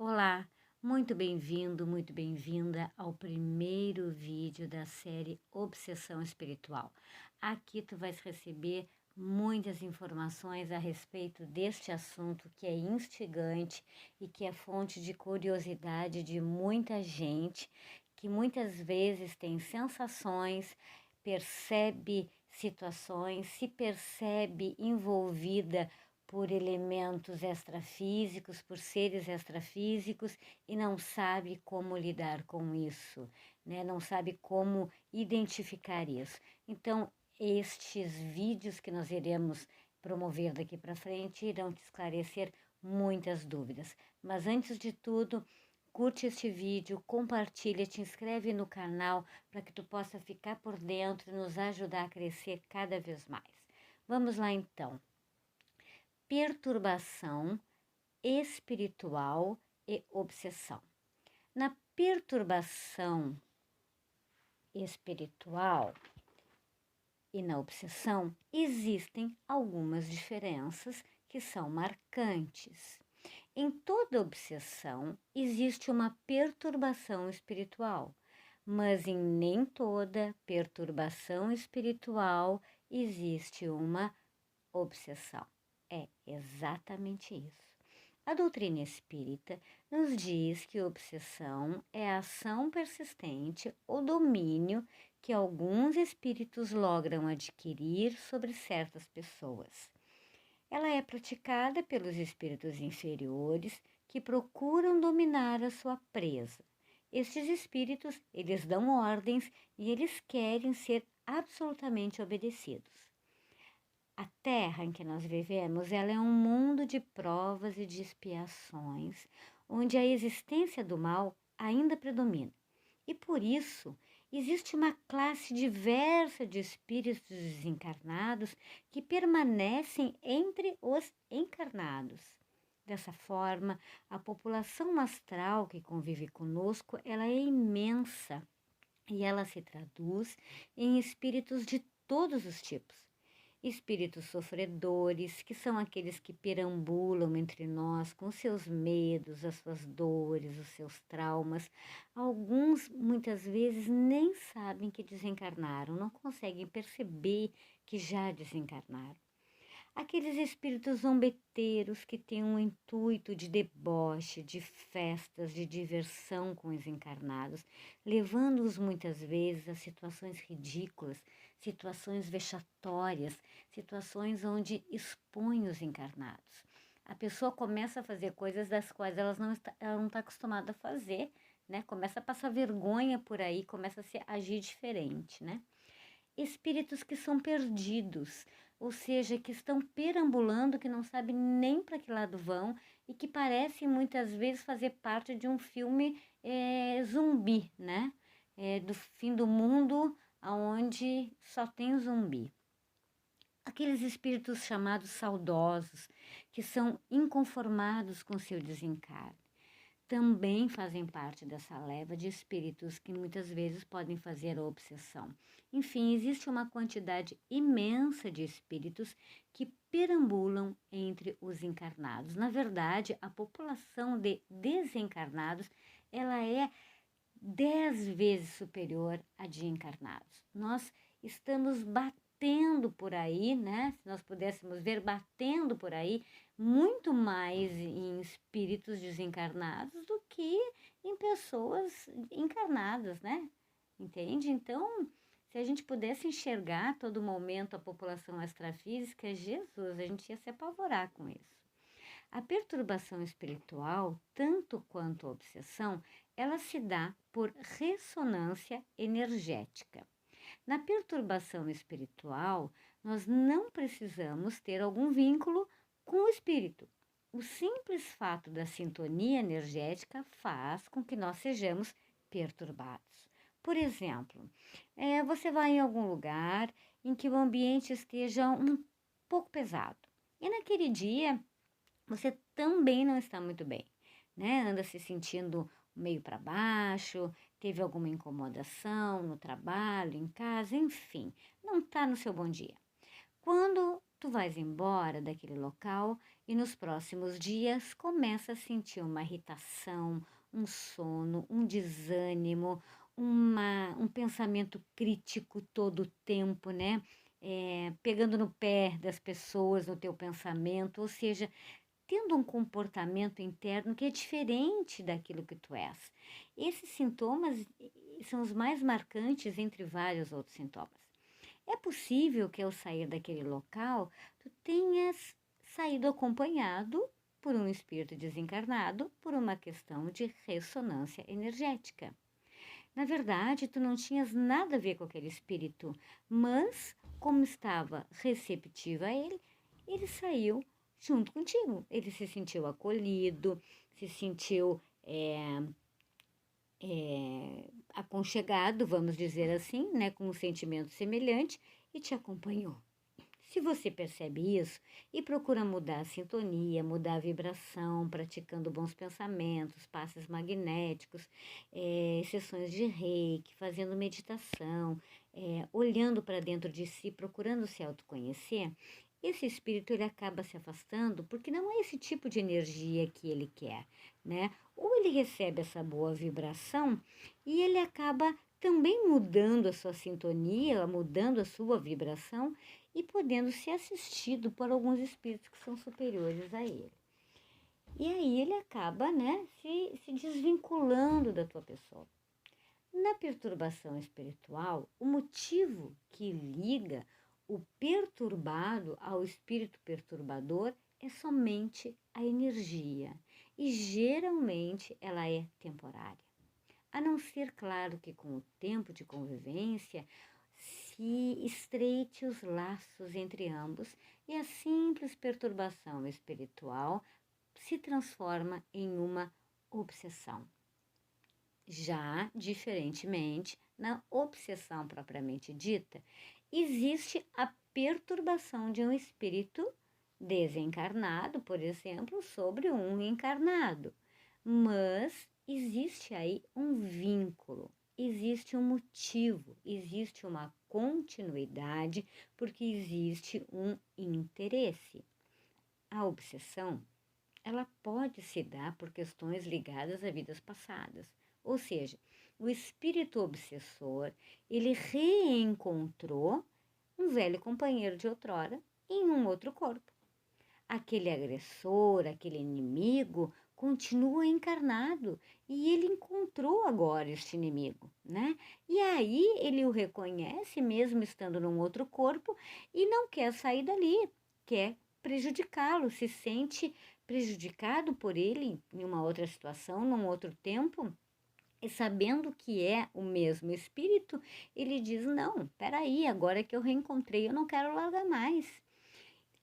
Olá, muito bem-vindo, muito bem-vinda ao primeiro vídeo da série Obsessão Espiritual. Aqui tu vais receber muitas informações a respeito deste assunto que é instigante e que é fonte de curiosidade de muita gente, que muitas vezes tem sensações, percebe situações, se percebe envolvida por elementos extrafísicos, por seres extrafísicos e não sabe como lidar com isso, né? Não sabe como identificar isso. Então, estes vídeos que nós iremos promover daqui para frente irão te esclarecer muitas dúvidas. Mas antes de tudo, curte este vídeo, compartilha, te inscreve no canal para que tu possa ficar por dentro e nos ajudar a crescer cada vez mais. Vamos lá então. Perturbação espiritual e obsessão. Na perturbação espiritual e na obsessão existem algumas diferenças que são marcantes. Em toda obsessão existe uma perturbação espiritual, mas em nem toda perturbação espiritual existe uma obsessão. É exatamente isso. A doutrina espírita nos diz que obsessão é a ação persistente ou domínio que alguns espíritos logram adquirir sobre certas pessoas. Ela é praticada pelos espíritos inferiores que procuram dominar a sua presa. Estes espíritos, eles dão ordens e eles querem ser absolutamente obedecidos. A Terra em que nós vivemos, ela é um mundo de provas e de expiações, onde a existência do mal ainda predomina. E por isso, existe uma classe diversa de espíritos desencarnados que permanecem entre os encarnados. Dessa forma, a população astral que convive conosco, ela é imensa e ela se traduz em espíritos de todos os tipos. Espíritos sofredores, que são aqueles que perambulam entre nós com seus medos, as suas dores, os seus traumas. Alguns, muitas vezes, nem sabem que desencarnaram, não conseguem perceber que já desencarnaram. Aqueles espíritos zombeteiros que têm um intuito de deboche, de festas, de diversão com os encarnados, levando-os muitas vezes a situações ridículas, situações vexatórias, situações onde expõem os encarnados. A pessoa começa a fazer coisas das quais ela não está acostumada a fazer, né? Começa a passar vergonha por aí, começa a se agir diferente, né? Espíritos que são perdidos, ou seja, que estão perambulando, que não sabem nem para que lado vão e que parecem muitas vezes fazer parte de um filme zumbi, né? Do fim do mundo, onde só tem zumbi. Aqueles espíritos chamados saudosos, que são inconformados com seu desencarne, também fazem parte dessa leva de espíritos que muitas vezes podem fazer a obsessão. Enfim, existe uma quantidade imensa de espíritos que perambulam entre os encarnados. Na verdade, a população de desencarnados, ela é 10 vezes superior à de encarnados. Nós estamos batendo por aí, né? Se nós pudéssemos ver, batendo por aí, muito mais em espíritos desencarnados do que em pessoas encarnadas, né? Entende? Então, se a gente pudesse enxergar a todo momento a população extrafísica, Jesus, a gente ia se apavorar com isso. A perturbação espiritual, tanto quanto a obsessão, ela se dá por ressonância energética. Na perturbação espiritual, nós não precisamos ter algum vínculo com o espírito. O simples fato da sintonia energética faz com que nós sejamos perturbados. Por exemplo, você vai em algum lugar em que o ambiente esteja um pouco pesado. E naquele dia, você também não está muito bem, né? Anda se sentindo meio para baixo, teve alguma incomodação no trabalho, em casa, enfim, não está no seu bom dia. Quando Tu vais embora daquele local e nos próximos dias começa a sentir uma irritação, um sono, um desânimo, um pensamento crítico todo o tempo, né? Pegando no pé das pessoas, no teu pensamento, ou seja, tendo um comportamento interno que é diferente daquilo que tu és. Esses sintomas são os mais marcantes entre vários outros sintomas. É possível que ao sair daquele local, tu tenhas saído acompanhado por um espírito desencarnado por uma questão de ressonância energética. Na verdade, tu não tinhas nada a ver com aquele espírito, mas como estava receptivo a ele, ele saiu junto contigo. Ele se sentiu acolhido, se sentiu aconchegado, vamos dizer assim, né, com um sentimento semelhante e te acompanhou. Se você percebe isso e procura mudar a sintonia, mudar a vibração, praticando bons pensamentos, passes magnéticos, sessões de reiki, fazendo meditação, olhando para dentro de si, procurando se autoconhecer, esse espírito ele acaba se afastando porque não é esse tipo de energia que ele quer, né? Ou ele recebe essa boa vibração e ele acaba também mudando a sua sintonia, mudando a sua vibração e podendo ser assistido por alguns espíritos que são superiores a ele. E aí ele acaba, né, se desvinculando da tua pessoa. Na perturbação espiritual, o motivo que liga o perturbado ao espírito perturbador é somente a energia. E geralmente ela é temporária. A não ser, claro, que com o tempo de convivência se estreite os laços entre ambos e a simples perturbação espiritual se transforma em uma obsessão. Já, diferentemente, na obsessão propriamente dita, existe a perturbação de um espírito desencarnado, por exemplo, sobre um encarnado. Mas existe aí um vínculo, existe um motivo, existe uma continuidade, porque existe um interesse. A obsessão, ela pode se dar por questões ligadas a vidas passadas. Ou seja, o espírito obsessor, ele reencontrou um velho companheiro de outrora em um outro corpo. Aquele agressor, aquele inimigo, continua encarnado e ele encontrou agora este inimigo, né? E aí ele o reconhece mesmo estando num outro corpo e não quer sair dali, quer prejudicá-lo, se sente prejudicado por ele em uma outra situação, num outro tempo. E sabendo que é o mesmo espírito, ele diz: não, peraí, agora que eu reencontrei, eu não quero largar mais.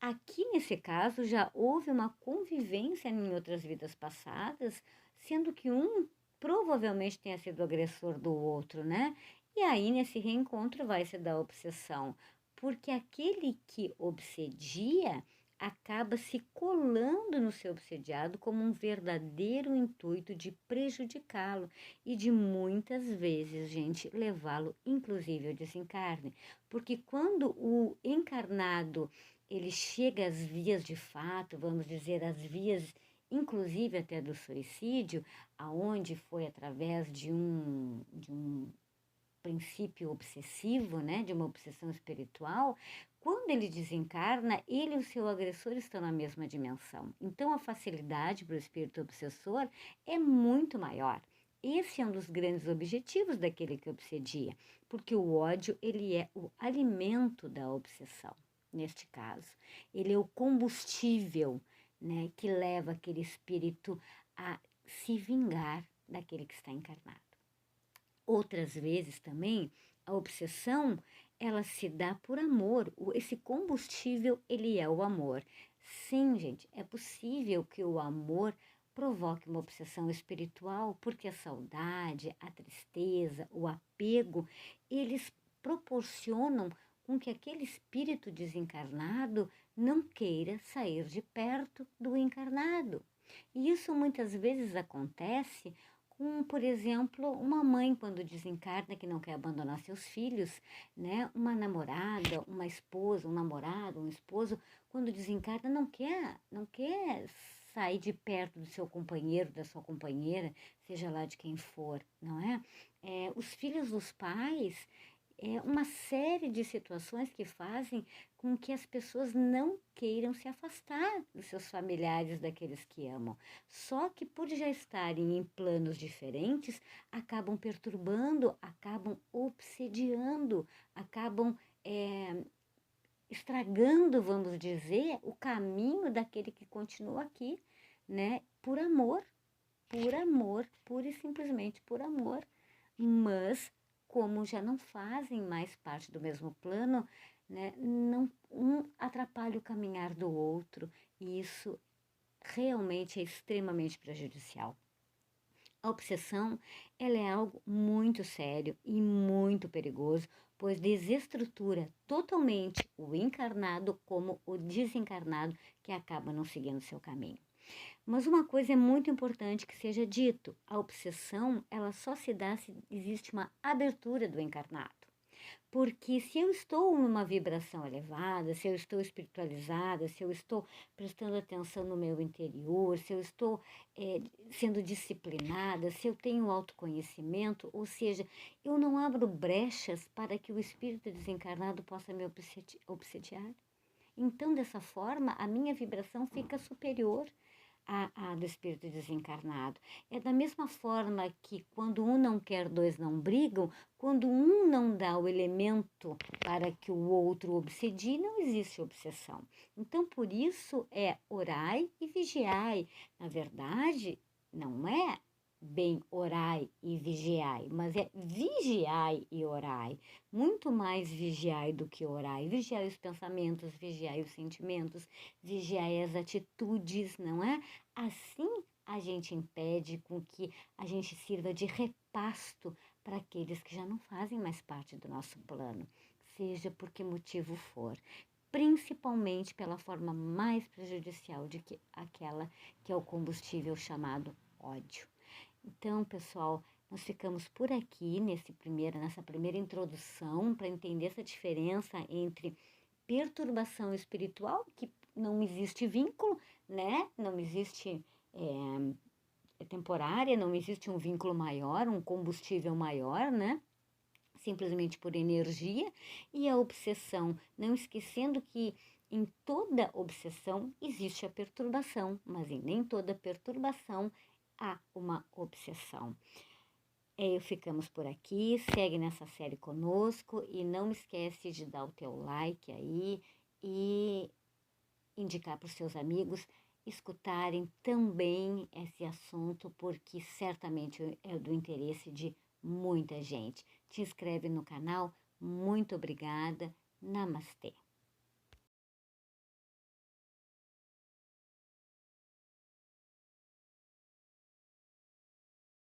Aqui nesse caso já houve uma convivência em outras vidas passadas, sendo que um provavelmente tenha sido agressor do outro, né? E aí nesse reencontro vai se dar obsessão, porque aquele que obsedia acaba se colando no seu obsediado como um verdadeiro intuito de prejudicá-lo e de muitas vezes, gente, levá-lo inclusive ao desencarne, porque quando o encarnado ele chega às vias de fato, vamos dizer, às vias inclusive até do suicídio, aonde foi através de um princípio obsessivo, né, de uma obsessão espiritual, quando ele desencarna, ele e o seu agressor estão na mesma dimensão. Então a facilidade para o espírito obsessor é muito maior. Esse é um dos grandes objetivos daquele que obsedia, porque o ódio ele é o alimento da obsessão. Neste caso, ele é o combustível, né, que leva aquele espírito a se vingar daquele que está encarnado. Outras vezes também, a obsessão, ela se dá por amor. Esse combustível, ele é o amor. Sim, gente, é possível que o amor provoque uma obsessão espiritual, porque a saudade, a tristeza, o apego, eles proporcionam com que aquele espírito desencarnado não queira sair de perto do encarnado. E isso muitas vezes acontece com, por exemplo, uma mãe quando desencarna que não quer abandonar seus filhos, né? Uma namorada, uma esposa, um namorado, um esposo, quando desencarna não quer sair de perto do seu companheiro, da sua companheira, seja lá de quem for, não é? Os filhos dos pais, uma série de situações que fazem com que as pessoas não queiram se afastar dos seus familiares, daqueles que amam. Só que por já estarem em planos diferentes, acabam perturbando, acabam obsediando, acabam estragando, vamos dizer, o caminho daquele que continua aqui, né? Por amor, pura e simplesmente por amor. Mas, como já não fazem mais parte do mesmo plano, né, não, um atrapalha o caminhar do outro, e isso realmente é extremamente prejudicial. A obsessão, ela é algo muito sério e muito perigoso, pois desestrutura totalmente o encarnado como o desencarnado que acaba não seguindo seu caminho. Mas uma coisa é muito importante que seja dito: a obsessão, ela só se dá se existe uma abertura do encarnado. Porque se eu estou numa vibração elevada, se eu estou espiritualizada, se eu estou prestando atenção no meu interior, se eu estou sendo disciplinada, se eu tenho autoconhecimento, ou seja, eu não abro brechas para que o espírito desencarnado possa me obsediar. Então, dessa forma, a minha vibração fica superior a do espírito desencarnado. É da mesma forma que quando um não quer, dois não brigam, quando um não dá o elemento para que o outro obsedie, não existe obsessão. Então, por isso é orai e vigiai. Na verdade, não é bem orai e vigiai, mas é vigiai e orai. Muito mais vigiai do que orai. Vigiai os pensamentos, vigiai os sentimentos, vigiai as atitudes, não é? Assim a gente impede com que a gente sirva de repasto para aqueles que já não fazem mais parte do nosso plano, seja por que motivo for, principalmente pela forma mais prejudicial de que aquela que é o combustível chamado ódio. Então, pessoal, nós ficamos por aqui nessa primeira introdução para entender essa diferença entre perturbação espiritual, que não existe vínculo, né? Não existe temporária, não existe um vínculo maior, um combustível maior, né? Simplesmente por energia, e a obsessão, não esquecendo que em toda obsessão existe a perturbação, mas em nem toda perturbação há uma obsessão. Ficamos por aqui, segue nessa série conosco e não esquece de dar o teu like aí e indicar para os seus amigos escutarem também esse assunto, porque certamente é do interesse de muita gente. Te inscreve no canal. Muito obrigada. Namastê.